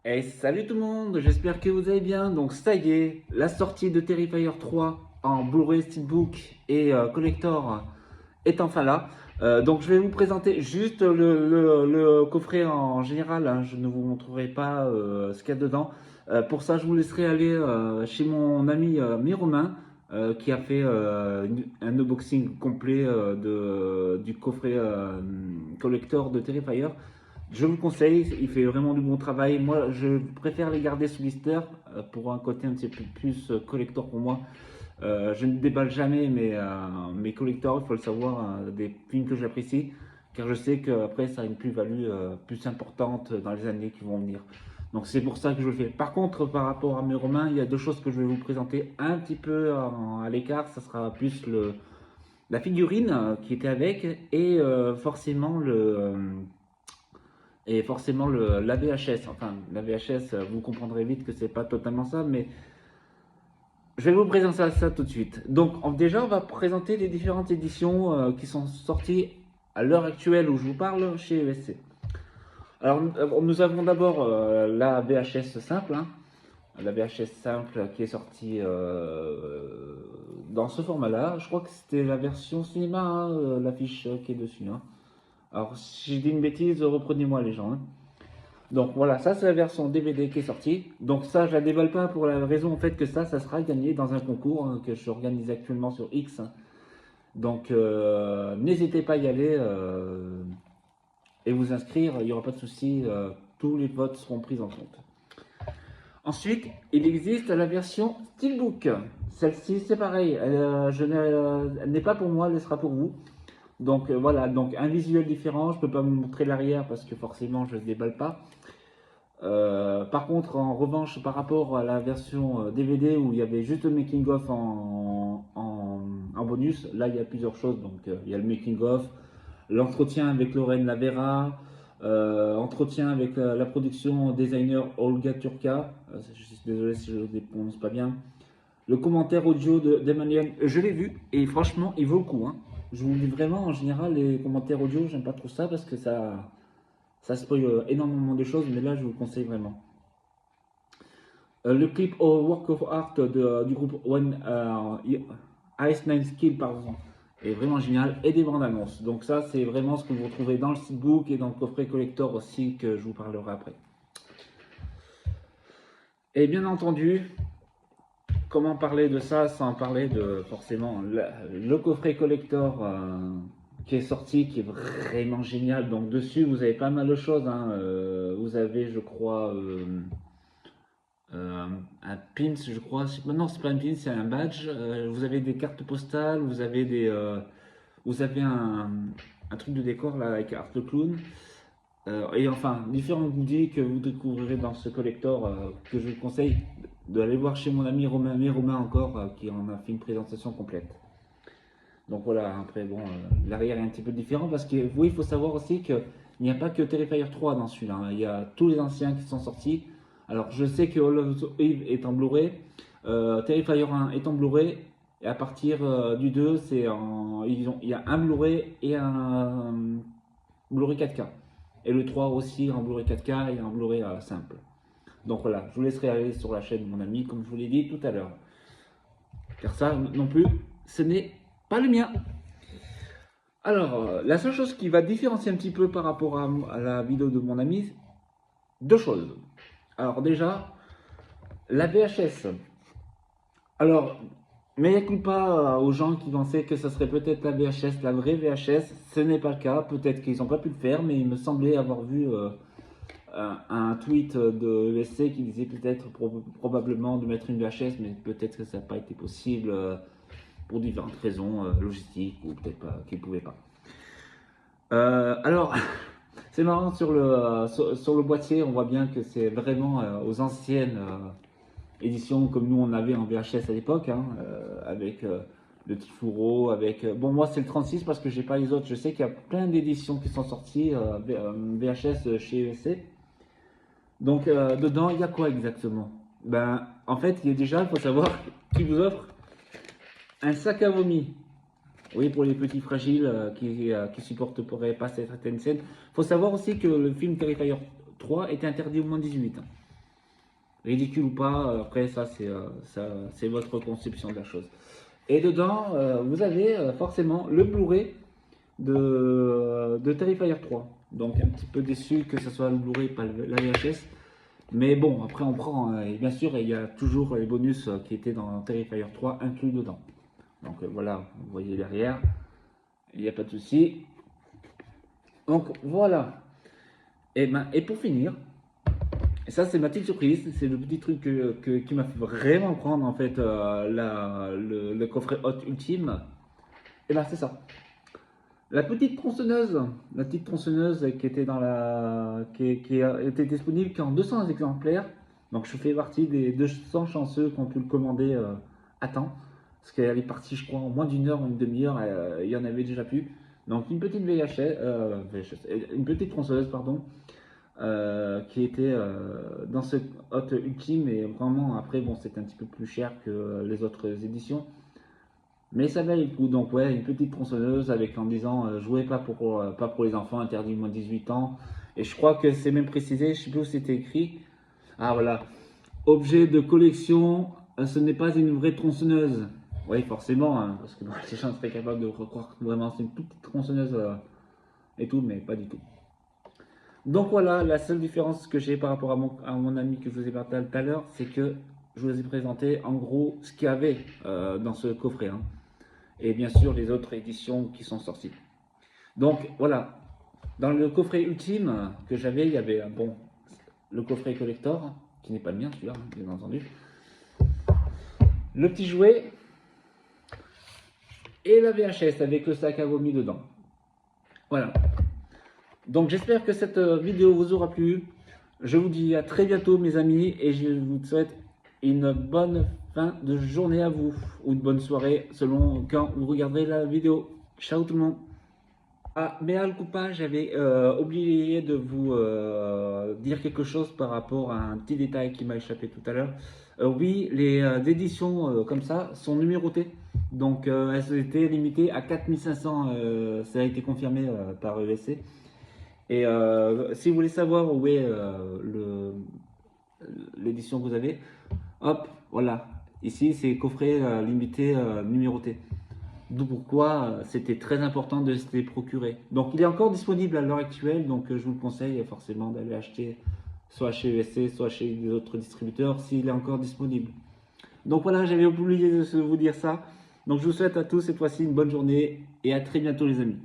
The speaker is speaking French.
Et salut tout le monde, j'espère que vous allez bien. Donc ça y est, la sortie de Terrifier 3 en Blu-ray, Steelbook et Collector est enfin là. Donc je vais vous présenter juste le coffret en général, hein. Je ne vous montrerai pas ce qu'il y a dedans. Pour ça, je vous laisserai aller chez mon ami Miromain qui a fait un unboxing complet du coffret collector de Terrifier. Je vous le conseille, il fait vraiment du bon travail. Moi, je préfère les garder sous blister pour un côté un petit peu plus collector pour moi. Je ne déballe jamais mes collectors, il faut le savoir, des films que j'apprécie, car je sais qu'après ça a une plus-value plus importante dans les années qui vont venir. Donc c'est pour ça que je le fais. Par contre, par rapport à mes romans, il y a deux choses que je vais vous présenter un petit peu à l'écart. Ça sera plus la figurine qui était avec et forcément la VHS. Enfin, la VHS, vous comprendrez vite que c'est pas totalement ça, mais je vais vous présenter ça tout de suite. Donc, déjà, on va présenter les différentes éditions qui sont sorties à l'heure actuelle où je vous parle chez ESC. Alors, nous avons d'abord la VHS simple, hein. La VHS simple qui est sortie dans ce format-là. Je crois que c'était la version cinéma, hein, l'affiche qui est dessus, hein. Alors, si je dis une bêtise, reprenez-moi les gens, hein. Donc voilà, ça c'est la version DVD qui est sortie. Donc ça, je la déballe pas pour la raison en fait que ça sera gagné dans un concours hein, que j'organise actuellement sur X, hein. Donc n'hésitez pas à y aller et vous inscrire, il n'y aura pas de souci, tous les votes seront pris en compte. Ensuite, il existe la version Steelbook. Celle-ci, c'est pareil, elle n'est pas pour moi, elle sera pour vous. Donc voilà, donc un visuel différent, je ne peux pas vous montrer l'arrière parce que forcément je ne déballe pas. Par contre, en revanche, par rapport à la version DVD où il y avait juste le making-of en bonus, là il y a plusieurs choses. Donc il y a le making-of, l'entretien avec Lorraine Lavera, entretien avec la production designer Olga Turka, je suis désolé si je ne le prononce pas bien, le commentaire audio d'Emmanuel, je l'ai vu et franchement il vaut le coup, hein. Je vous dis vraiment, en général, les commentaires audio, j'aime pas trop ça parce que ça spoil énormément de choses, mais là je vous le conseille vraiment. Le clip au Work of Art du groupe One Ice Nine Skill pardon, est vraiment génial et des bandes annonces. Donc ça c'est vraiment ce que vous retrouverez dans le steelbook et dans le coffret collector aussi que je vous parlerai après. Et bien entendu, comment parler de ça sans parler de forcément le coffret collector qui est sorti, qui est vraiment génial. Donc dessus vous avez pas mal de choses, hein. Vous avez je crois un pins, je crois. Non, c'est pas un pins, c'est un badge. Vous avez des cartes postales, vous avez un truc de décor là avec Art le Clown. Et enfin, différents goodies que vous découvrirez dans ce collector que je vous conseille d'aller voir chez mon ami Romain encore, qui en a fait une présentation complète. Donc voilà, après bon, l'arrière est un petit peu différent parce que oui, il faut savoir aussi qu'il n'y a pas que Terrifier 3 dans celui-là, hein. Il y a tous les anciens qui sont sortis. Alors je sais que All of Eve est en Blu-ray, Terrifier 1 est en Blu-ray, et à partir du 2, il y a un Blu-ray et un Blu-ray 4K. Et le 3 aussi en Blu-ray 4K et un Blu-ray simple. Donc voilà, je vous laisserai aller sur la chaîne de mon ami, comme je vous l'ai dit tout à l'heure. Car ça non plus, ce n'est pas le mien. Alors, la seule chose qui va différencier un petit peu par rapport à la vidéo de mon ami, deux choses. Alors déjà, la VHS. Alors, mais pas aux gens qui pensaient que ça serait peut-être la VHS, la vraie VHS. Ce n'est pas le cas. Peut-être qu'ils n'ont pas pu le faire, mais il me semblait avoir vu un tweet de ESC qui disait peut-être probablement de mettre une VHS, mais peut-être que ça n'a pas été possible pour différentes raisons logistiques ou peut-être pas qu'ils ne pouvaient pas. Alors, c'est marrant sur le boîtier, on voit bien que c'est vraiment aux anciennes éditions comme nous on avait en VHS à l'époque, hein, avec le petit fourreau, avec. Bon, moi c'est le 36 parce que j'ai pas les autres. Je sais qu'il y a plein d'éditions qui sont sorties VHS chez ESC. Donc dedans, il y a quoi exactement? Ben, en fait, il faut savoir qu'il vous offre un sac à vomi. Oui, pour les petits fragiles qui supporteraient pas certaines scènes. Il faut savoir aussi que le film Terrifier 3 était interdit au moins 18 ans. ridicule ou pas, après ça c'est votre conception de la chose. Et dedans, vous avez forcément le Blu-ray de Terrifier 3. Donc un petit peu déçu que ce soit le Blu-ray, pas la VHS. Mais bon, après on prend, et bien sûr, il y a toujours les bonus qui étaient dans Terrifier 3 inclus dedans. Donc voilà, vous voyez derrière, il n'y a pas de souci. Donc voilà. Et pour finir, et ça c'est ma petite surprise, c'est le petit truc qui m'a fait vraiment prendre en fait le coffret Hot Ultime. Et ben c'est ça. La petite tronçonneuse qui était qui a été disponible qu'en 200 exemplaires. Donc je fais partie des 200 chanceux qui ont pu le commander à temps. Parce qu'elle est partie, je crois, en moins d'une heure ou une demi-heure, il y en avait déjà plus. Donc une petite une petite tronçonneuse, pardon, qui était dans ce Hot Ultime. Et vraiment, après, bon, c'était un petit peu plus cher que les autres éditions. Mais ça valait le coup, donc ouais, une petite tronçonneuse avec en disant jouez pas pour les enfants, interdit moins de 18 ans. Et je crois que c'est même précisé, je sais plus où c'était écrit. Ah voilà, objet de collection, ce n'est pas une vraie tronçonneuse. Oui, forcément, hein, parce que bon, les gens seraient capables de croire que vraiment c'est une petite tronçonneuse et tout, mais pas du tout. Donc voilà, la seule différence que j'ai par rapport à mon ami que je vous ai partagé tout à l'heure, c'est que je vous ai présenté en gros ce qu'il y avait dans ce coffret. Hein. Et bien sûr les autres éditions qui sont sorties. Donc voilà, dans le coffret ultime que j'avais, il y avait bon, le coffret collector, qui n'est pas le mien celui-là, bien entendu, le petit jouet et la VHS avec le sac à vomi dedans. Voilà. Donc j'espère que cette vidéo vous aura plu. Je vous dis à très bientôt mes amis et je vous souhaite une bonne fin de journée à vous ou une bonne soirée selon quand vous regarderez la vidéo. Ciao tout le monde. Ah, mais à coupa, j'avais oublié de vous dire quelque chose par rapport à un petit détail qui m'a échappé tout à l'heure. Oui, les éditions comme ça sont numérotées. Donc elles étaient limitées à 4500, ça a été confirmé par ESC. Et si vous voulez savoir où est l'édition que vous avez, hop, voilà. Ici, c'est coffret limité numéroté. D'où pourquoi c'était très important de se les procurer. Donc il est encore disponible à l'heure actuelle, donc je vous le conseille forcément d'aller acheter soit chez ESC, soit chez les autres distributeurs s'il est encore disponible. Donc voilà, j'avais oublié de vous dire ça. Donc je vous souhaite à tous cette fois-ci une bonne journée et à très bientôt les amis.